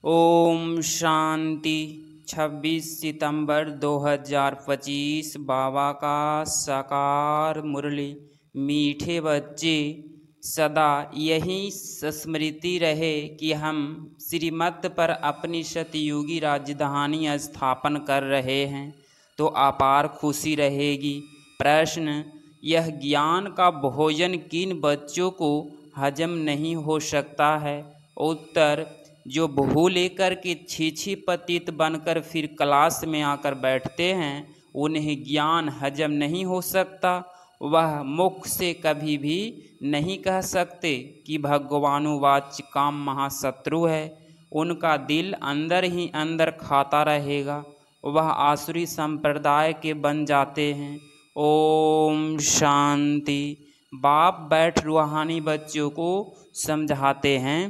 ओम शांति। 26 सितंबर 2025 बाबा का साकार मुरली। मीठे बच्चे, सदा यही स्मृति रहे कि हम श्रीमत पर अपनी सतयुगी राजधानी स्थापन कर रहे हैं तो अपार खुशी रहेगी। प्रश्न: यह ज्ञान का भोजन किन बच्चों को हजम नहीं हो सकता है? उत्तर: जो भू लेकर के छीछी पतित बनकर फिर क्लास में आकर बैठते हैं, उन्हें ज्ञान हजम नहीं हो सकता। वह मुख से कभी भी नहीं कह सकते कि भगवानुवाच काम महाशत्रु है। उनका दिल अंदर ही अंदर खाता रहेगा। वह आसुरी संप्रदाय के बन जाते हैं। ओम शांति। बाप बैठ रूहानी बच्चों को समझाते हैं।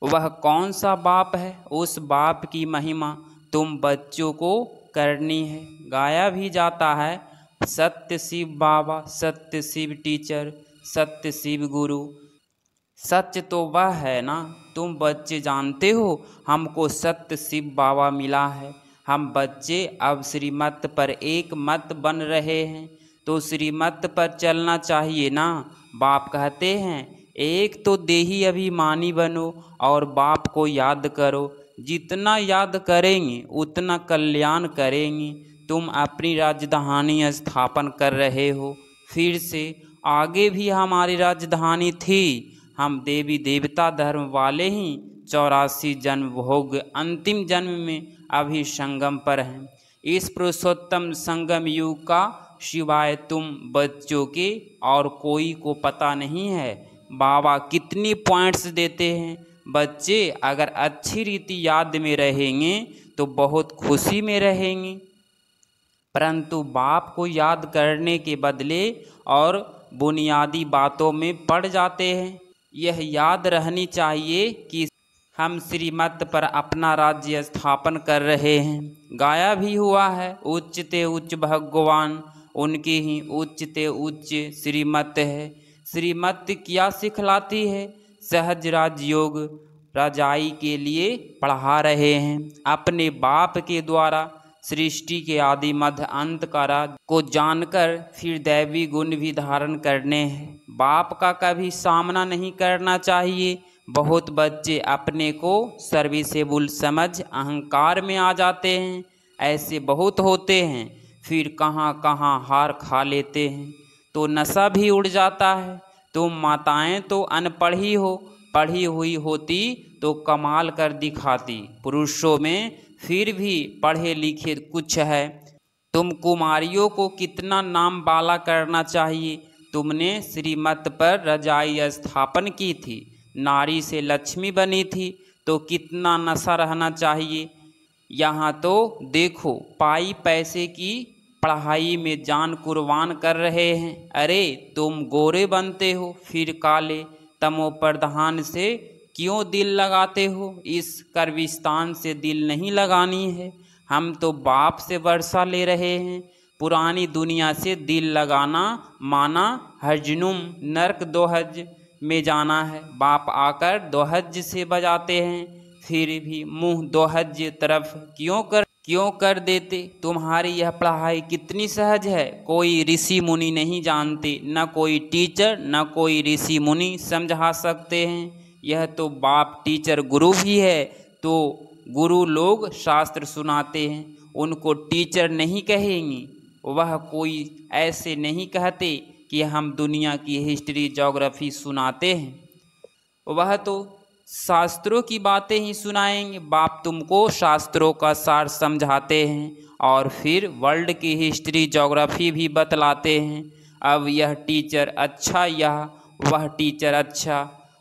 वह कौन सा बाप है? उस बाप की महिमा तुम बच्चों को करनी है। गाया भी जाता है, सत्य शिव बाबा, सत्य शिव टीचर, सत्य शिव गुरु। सच तो वह है ना, तुम बच्चे जानते हो। हमको सत्य शिव बाबा मिला है। हम बच्चे अब श्रीमत पर एक मत बन रहे हैं, तो श्रीमत पर चलना चाहिए ना। बाप कहते हैं, एक तो देही अभिमानी बनो और बाप को याद करो। जितना याद करेंगे उतना कल्याण करेंगे। तुम अपनी राजधानी स्थापन कर रहे हो। फिर से आगे भी हमारी राजधानी थी। हम देवी देवता धर्म वाले ही 84 जन्म भोग अंतिम जन्म में अभी संगम पर हैं। इस पुरुषोत्तम संगम युग का सिवाय तुम बच्चों के और कोई को पता नहीं है। बाबा कितनी पॉइंट्स देते हैं। बच्चे अगर अच्छी रीति याद में रहेंगे तो बहुत खुशी में रहेंगे, परंतु बाप को याद करने के बदले और बुनियादी बातों में पड़ जाते हैं। यह याद रहनी चाहिए कि हम श्रीमत पर अपना राज्य स्थापन कर रहे हैं। गाया भी हुआ है, उच्चते उच्च भगवान, उनकी ही उच्चते उच्च श्रीमत है। श्रीमत क्या सिखलाती है? सहज राजयोग रजाई के लिए पढ़ा रहे हैं। अपने बाप के द्वारा सृष्टि के आदि मध्य अंत का राज को जानकर फिर दैवी गुण भी धारण करने हैं। बाप का कभी सामना नहीं करना चाहिए। बहुत बच्चे अपने को सर्विसेबल समझ अहंकार में आ जाते हैं। ऐसे बहुत होते हैं, फिर कहाँ कहाँ हार खा लेते हैं तो नशा भी उड़ जाता है। तुम माताएं तो अनपढ़ ही हो, पढ़ी हुई होती तो कमाल कर दिखाती। पुरुषों में फिर भी पढ़े लिखे कुछ है। तुम कुमारियों को कितना नाम बाला करना चाहिए। तुमने श्रीमत पर रजाई स्थापन की थी, नारी से लक्ष्मी बनी थी, तो कितना नशा रहना चाहिए। यहाँ तो देखो, पाई पैसे की पढ़ाई में जान कुर्बान कर रहे हैं। अरे तुम गोरे बनते हो फिर काले, तमो प्रधान से क्यों दिल लगाते हो? इस कर्विस्तान से दिल नहीं लगानी है। हम तो बाप से वर्षा ले रहे हैं। पुरानी दुनिया से दिल लगाना माना हजनुम नरक दोहज में जाना है। बाप आकर दोहज से बजाते हैं, फिर भी मुंह दोहज तरफ क्यों कर देते? तुम्हारी यह पढ़ाई कितनी सहज है, कोई ऋषि मुनि नहीं जानते, न कोई टीचर न कोई ऋषि मुनि समझा सकते हैं। यह तो बाप टीचर गुरु भी है, तो गुरु लोग शास्त्र सुनाते हैं, उनको टीचर नहीं कहेंगे। वह कोई ऐसे नहीं कहते कि हम दुनिया की हिस्ट्री ज्योग्राफी सुनाते हैं। वह तो शास्त्रों की बातें ही सुनाएंगे। बाप तुमको शास्त्रों का सार समझाते हैं और फिर वर्ल्ड की हिस्ट्री ज्योग्राफी भी बतलाते हैं। अब यह टीचर अच्छा या वह टीचर अच्छा,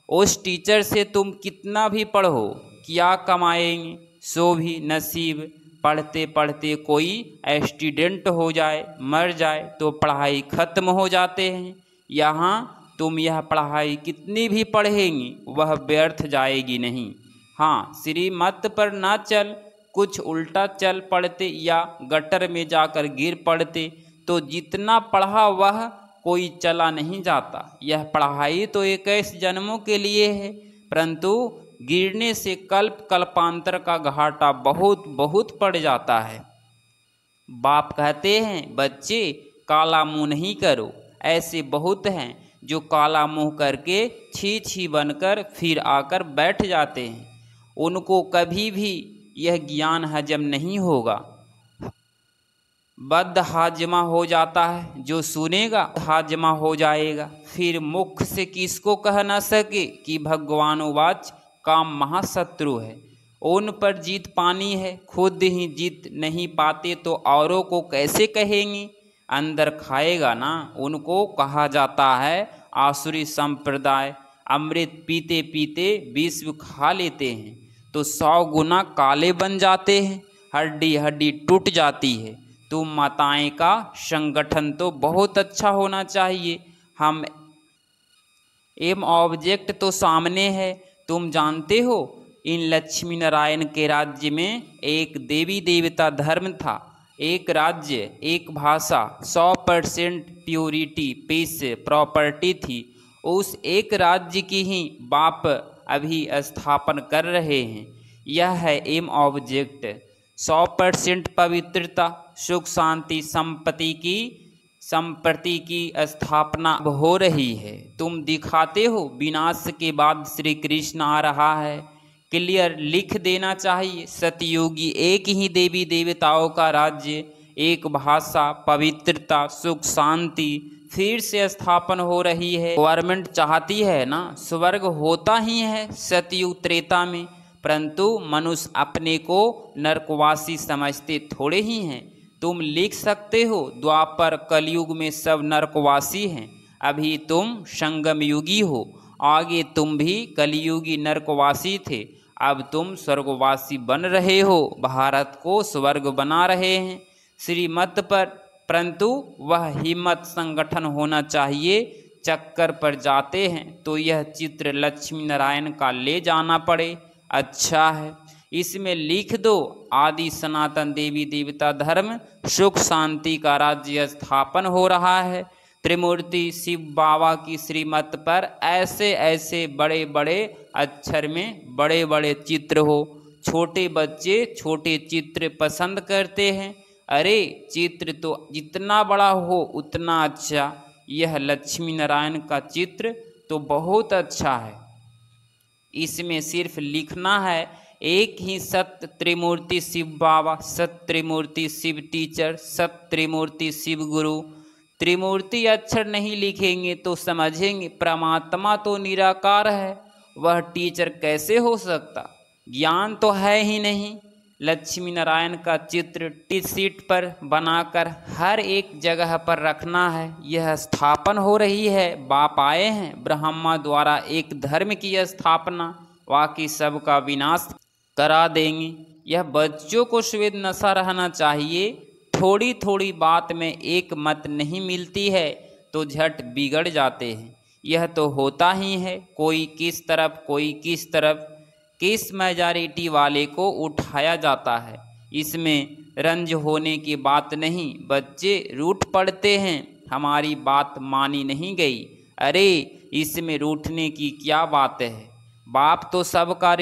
उस टीचर से तुम कितना भी पढ़ो क्या कमाएंगे? सो भी नसीब। पढ़ते पढ़ते कोई एक्सीडेंट हो जाए, मर जाए तो पढ़ाई खत्म हो जाते हैं। यहाँ तुम यह पढ़ाई कितनी भी पढ़ेंगी वह व्यर्थ जाएगी नहीं। हाँ, श्रीमत पर ना चल कुछ उल्टा चल पड़ते या गटर में जाकर गिर पड़ते तो जितना पढ़ा वह कोई चला नहीं जाता। यह पढ़ाई तो 21 जन्मों के लिए है, परंतु गिरने से कल्प कल्पांतर का घाटा बहुत बहुत पड़ जाता है। बाप कहते हैं बच्चे काला मुंह नहीं करो। ऐसे बहुत हैं जो काला मुंह करके छी छी बनकर फिर आकर बैठ जाते हैं। उनको कभी भी यह ज्ञान हजम नहीं होगा। बद्ध हाजमा हो जाता है, जो सुनेगा हाजमा हो जाएगा। फिर मुख से किसको कह न सके कि भगवानोवाच काम महाशत्रु है। उन पर जीत पानी है, खुद ही जीत नहीं पाते तो औरों को कैसे कहेंगे। अंदर खाएगा ना, उनको कहा जाता है आसुरी संप्रदाय। अमृत पीते पीते विष खा लेते हैं तो 100 गुना काले बन जाते हैं, हड्डी हड्डी टूट जाती है। तुम माताएं का संगठन तो बहुत अच्छा होना चाहिए। हम एम ऑब्जेक्ट तो सामने है। तुम जानते हो इन लक्ष्मी नारायण के राज्य में एक देवी देवता धर्म था, एक राज्य, एक भाषा, 100% प्योरिटी पीस प्रॉपर्टी थी। उस एक राज्य की ही बाप अभी स्थापन कर रहे हैं। यह है एम ऑब्जेक्ट। 100% पवित्रता, सुख शांति संपत्ति की स्थापना हो रही है। तुम दिखाते हो विनाश के बाद श्री कृष्ण आ रहा है। क्लियर लिख देना चाहिए। सतयुगी एक ही देवी देवताओं का राज्य, एक भाषा, पवित्रता, सुख शांति फिर से स्थापन हो रही है। गवर्नमेंट चाहती है ना, स्वर्ग होता ही है सतयुग त्रेता में, परंतु मनुष्य अपने को नरकवासी समझते थोड़े ही हैं। तुम लिख सकते हो द्वापर कलयुग में सब नरकवासी हैं। अभी तुम संगम युगी हो, आगे तुम भी कलयुगी नरकवासी थे, अब तुम स्वर्गवासी बन रहे हो, भारत को स्वर्ग बना रहे हैं श्रीमत पर। परंतु वह हिम्मत संगठन होना चाहिए। चक्कर पर जाते हैं तो यह चित्र लक्ष्मी नारायण का ले जाना पड़े, अच्छा है। इसमें लिख दो आदि सनातन देवी देवता धर्म, सुख शांति का राज्य स्थापन हो रहा है। त्रिमूर्ति शिव बाबा की श्रीमत पर ऐसे ऐसे बड़े बड़े अक्षर में बड़े बड़े चित्र हो। छोटे बच्चे छोटे चित्र पसंद करते हैं। अरे चित्र तो जितना बड़ा हो उतना अच्छा। यह लक्ष्मी नारायण का चित्र तो बहुत अच्छा है। इसमें सिर्फ लिखना है एक ही सत्य त्रिमूर्ति शिव बाबा, सत्य त्रिमूर्ति शिव टीचर, सत्य त्रिमूर्ति शिव गुरु। त्रिमूर्ति अक्षर नहीं लिखेंगे तो समझेंगे परमात्मा तो निराकार है, वह टीचर कैसे हो सकता, ज्ञान तो है ही नहीं। लक्ष्मी नारायण का चित्र टी शीट पर बनाकर हर एक जगह पर रखना है। यह स्थापन हो रही है, बाप आए हैं ब्रह्मा द्वारा एक धर्म की स्थापना, बाकी सबका विनाश करा देंगे। यह बच्चों को स्वेद नशा रहना चाहिए। थोड़ी थोड़ी बात में एक मत नहीं मिलती है तो झट बिगड़ जाते हैं। यह तो होता ही है, कोई किस तरफ कोई किस तरफ, किस मेजॉरिटी वाले को उठाया जाता है। इसमें रंज होने की बात नहीं। बच्चे रूठ पड़ते हैं, हमारी बात मानी नहीं गई। अरे इसमें रूठने की क्या बात है, बाप तो सबका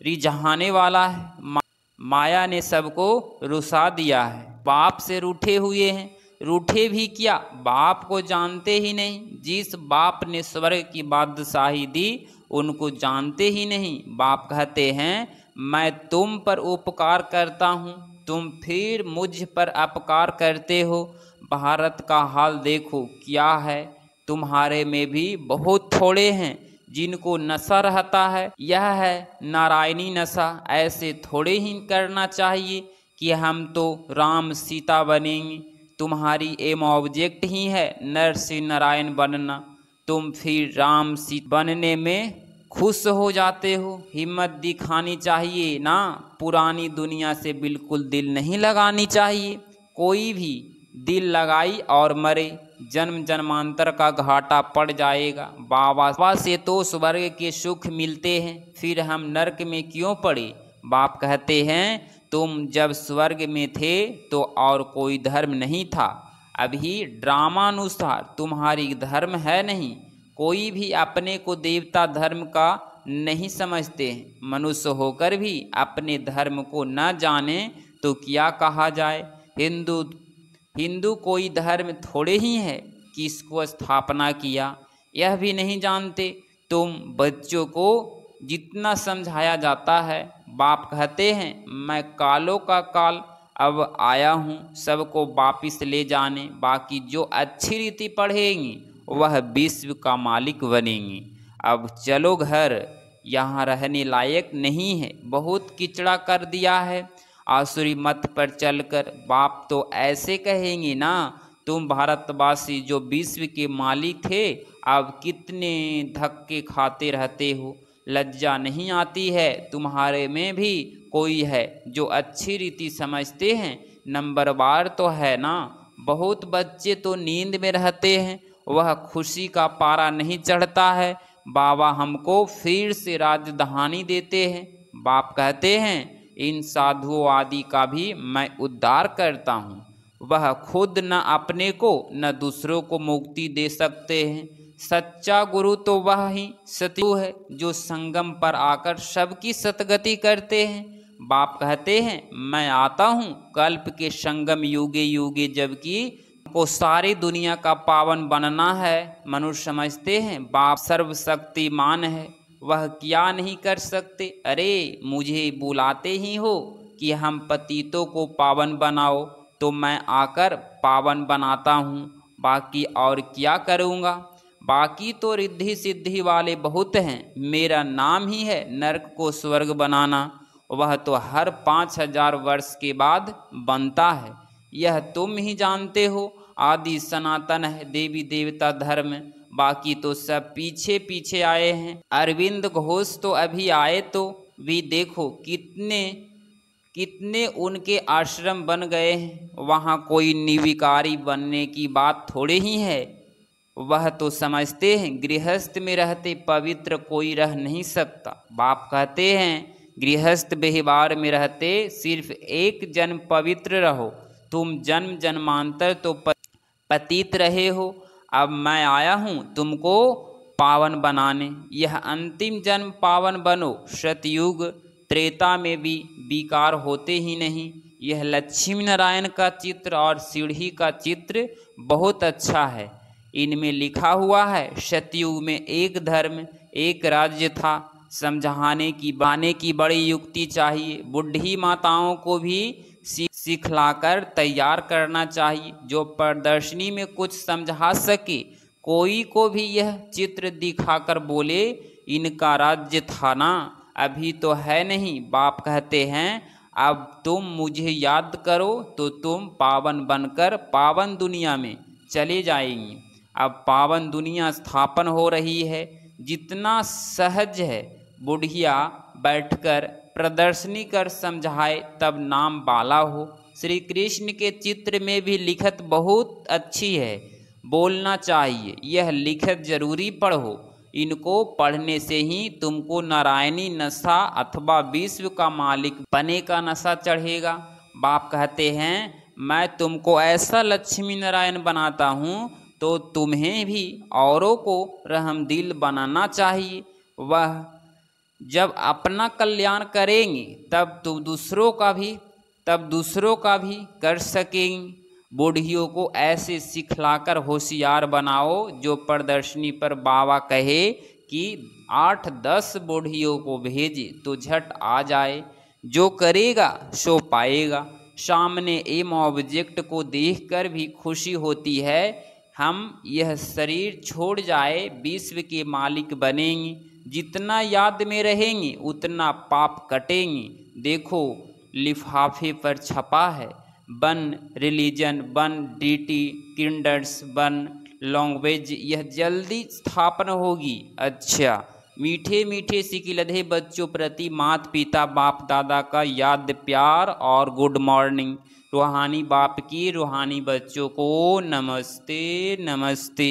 रिझाने वाला है। माया ने सबको रुसा दिया है, बाप से रूठे हुए हैं। रूठे भी क्या, बाप को जानते ही नहीं। जिस बाप ने स्वर्ग की बादशाही दी उनको जानते ही नहीं। बाप कहते हैं मैं तुम पर उपकार करता हूँ, तुम फिर मुझ पर अपकार करते हो। भारत का हाल देखो क्या है, तुम्हारे में भी बहुत थोड़े हैं जिनको नशा रहता है। यह है नारायणी नशा। ऐसे थोड़े ही करना चाहिए कि हम तो राम सीता बनेंगे। तुम्हारी एम ऑब्जेक्ट ही है नर से नारायण बनना। तुम फिर राम सीता बनने में खुश हो जाते हो। हिम्मत दिखानी चाहिए ना, पुरानी दुनिया से बिल्कुल दिल नहीं लगानी चाहिए। कोई भी दिल लगाई और मरे, जन्म जन्मांतर का घाटा पड़ जाएगा। बाबा से तो स्वर्ग के सुख मिलते हैं, फिर हम नरक में क्यों पड़े। बाप कहते हैं तुम जब स्वर्ग में थे तो और कोई धर्म नहीं था, अभी ड्रामानुसार तुम्हारी धर्म है नहीं। कोई भी अपने को देवता धर्म का नहीं समझते हैं। मनुष्य होकर भी अपने धर्म को न जाने तो क्या कहा जाए। हिंदू कोई धर्म थोड़े ही है कि इसको स्थापना किया, यह भी नहीं जानते। तुम बच्चों को जितना समझाया जाता है, बाप कहते हैं मैं कालों का काल अब आया हूँ सबको वापिस ले जाने। बाकी जो अच्छी रीति पढ़ेंगी वह विश्व का मालिक बनेंगी। अब चलो घर, यहाँ रहने लायक नहीं है, बहुत किचड़ा कर दिया है। आसुरी मत पर चलकर बाप तो ऐसे कहेंगे ना, तुम भारतवासी जो विश्व के मालिक थे अब कितने धक्के खाते रहते हो, लज्जा नहीं आती है। तुम्हारे में भी कोई है जो अच्छी रीति समझते हैं, नंबरवार तो है ना। बहुत बच्चे तो नींद में रहते हैं, वह खुशी का पारा नहीं चढ़ता है। बाबा हमको फिर से राजधानी देते हैं। बाप कहते हैं इन साधुओं आदि का भी मैं उद्धार करता हूँ। वह खुद न अपने को न दूसरों को मुक्ति दे सकते हैं। सच्चा गुरु तो वह ही सतगुरु है जो संगम पर आकर सबकी सतगति करते हैं। बाप कहते हैं मैं आता हूँ कल्प के संगम युगे युगे, जबकि को सारी दुनिया का पावन बनना है। मनुष्य समझते हैं बाप सर्वशक्तिमान है, वह क्या नहीं कर सकते। अरे मुझे बुलाते ही हो कि हम पतितों को पावन बनाओ, तो मैं आकर पावन बनाता हूँ, बाकी और क्या करूँगा। बाकी तो रिद्धि सिद्धि वाले बहुत हैं, मेरा नाम ही है नरक को स्वर्ग बनाना। वह तो हर 5000 वर्ष के बाद बनता है, यह तुम ही जानते हो। आदि सनातन है देवी देवता धर्म, बाकी तो सब पीछे पीछे आए हैं। अरविंद घोष तो अभी आए तो भी देखो कितने उनके आश्रम बन गए हैं। वहाँ कोई निर्विकारी बनने की बात थोड़े ही है। वह तो समझते हैं गृहस्थ में रहते पवित्र कोई रह नहीं सकता। बाप कहते हैं गृहस्थ व्यवहार में रहते सिर्फ एक जन्म पवित्र रहो, तुम जन्म जन्मांतर तो पतित रहे हो। अब मैं आया हूँ तुमको पावन बनाने, यह अंतिम जन्म पावन बनो। सतयुग त्रेता में भी विकार होते ही नहीं। यह लक्ष्मी नारायण का चित्र और सीढ़ी का चित्र बहुत अच्छा है। इनमें लिखा हुआ है सतयुग में एक धर्म एक राज्य था। समझाने की बाने की बड़ी युक्ति चाहिए। बुढ़ी माताओं को भी सिखलाकर तैयार करना चाहिए, जो प्रदर्शनी में कुछ समझा सके। कोई को भी यह चित्र दिखाकर बोले इनका राज्य था ना, अभी तो है नहीं। बाप कहते हैं अब तुम मुझे याद करो तो तुम पावन बनकर पावन दुनिया में चले जाएंगे। अब पावन दुनिया स्थापन हो रही है, जितना सहज है बुढ़िया बैठकर प्रदर्शनी कर समझाए तब नाम बाला हो। श्री कृष्ण के चित्र में भी लिखत बहुत अच्छी है, बोलना चाहिए। यह लिखत जरूरी पढ़ो, इनको पढ़ने से ही तुमको नारायणी नशा अथवा विश्व का मालिक बने का नशा चढ़ेगा। बाप कहते हैं मैं तुमको ऐसा लक्ष्मी नारायण बनाता हूँ तो तुम्हें भी औरों को रहमदिल बनाना चाहिए। वह जब अपना कल्याण करेंगे तब दूसरों का भी कर सकेंगे। बूढ़ियों को ऐसे सिखलाकर होशियार बनाओ जो प्रदर्शनी पर बाबा कहे कि 8-10 बूढ़ियों को भेजे तो झट आ जाए। जो करेगा सो पाएगा। सामने एम ऑब्जेक्ट को देखकर भी खुशी होती है। हम यह शरीर छोड़ जाए विश्व के मालिक बनेंगे। जितना याद में रहेंगे उतना पाप कटेंगे। देखो लिफाफे पर छपा है वन रिलीजन वन डीटी किंडर्स वन लैंग्वेज, यह जल्दी स्थापना होगी। अच्छा मीठे मीठे सिकिलधे बच्चों प्रति माता पिता बाप दादा का याद प्यार और गुड मॉर्निंग। रूहानी बाप की रूहानी बच्चों को नमस्ते नमस्ते।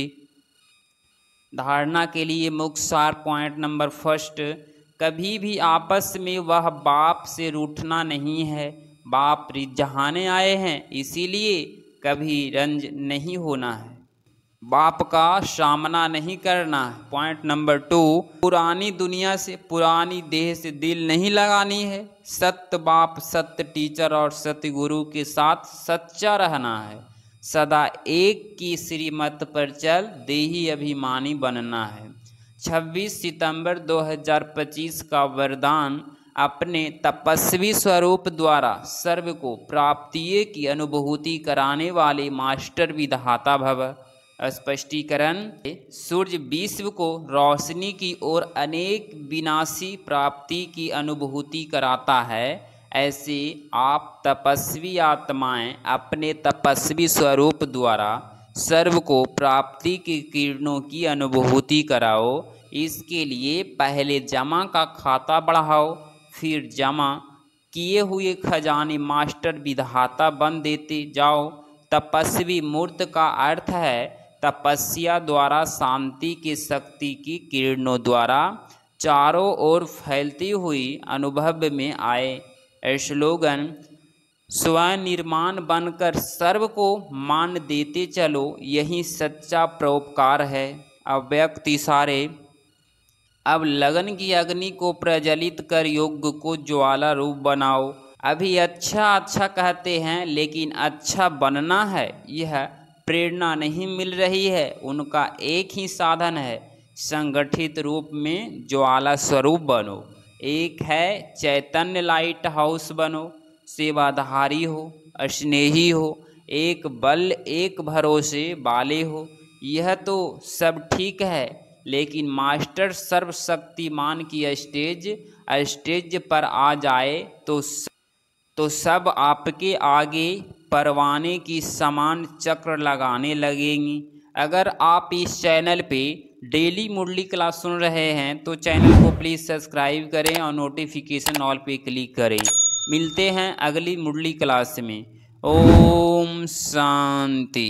धारणा के लिए मुख्य सार पॉइंट नंबर 1, कभी भी आपस में वह बाप से रूठना नहीं है। बाप रिझाने आए हैं, इसीलिए कभी रंज नहीं होना है। बाप का सामना नहीं करना है। पॉइंट नंबर 2, पुरानी दुनिया से, पुरानी देह से दिल नहीं लगानी है। सत्य बाप, सत्य टीचर और सत्य गुरु के साथ सच्चा रहना है। सदा एक की श्रीमत पर चल, देही अभिमानी बनना है। 26 सितंबर 2025 का वरदान, अपने तपस्वी स्वरूप द्वारा सर्व को प्राप्तियों की अनुभूति कराने वाले मास्टर विधाता भव। स्पष्टीकरण, सूर्य विश्व को रोशनी की ओर अनेक विनाशी प्राप्ति की अनुभूति कराता है, ऐसे आप तपस्वी आत्माएं अपने तपस्वी स्वरूप द्वारा सर्व को प्राप्ति की किरणों की अनुभूति कराओ। इसके लिए पहले जमा का खाता बढ़ाओ, फिर जमा किए हुए खजाने मास्टर विधाता बन देते जाओ। तपस्वी मूर्त का अर्थ है तपस्या द्वारा शांति की शक्ति की किरणों द्वारा चारों ओर फैलती हुई अनुभव में आए। स्लोगन, स्वनिर्माण बनकर सर्व को मान देते चलो, यही सच्चा परोपकार है। अव्यक्त इशारे, अब लगन की अग्नि को प्रज्वलित कर योग को ज्वाला रूप बनाओ। अभी अच्छा अच्छा कहते हैं, लेकिन अच्छा बनना है यह प्रेरणा नहीं मिल रही है। उनका एक ही साधन है, संगठित रूप में ज्वाला स्वरूप बनो। एक है चैतन्य लाइट हाउस बनो, सेवाधारी हो, स्नेही हो, एक बल एक भरोसे वाले हो। यह तो सब ठीक है, लेकिन मास्टर सर्वशक्तिमान की स्टेज पर आ जाए तो सब आपके आगे परवाने की समान चक्र लगाने लगेंगी। अगर आप इस चैनल पे डेली मुरली क्लास सुन रहे हैं तो चैनल को प्लीज़ सब्सक्राइब करें और नोटिफिकेशन ऑल पे क्लिक करें। मिलते हैं अगली मुरली क्लास में। ओम शांति।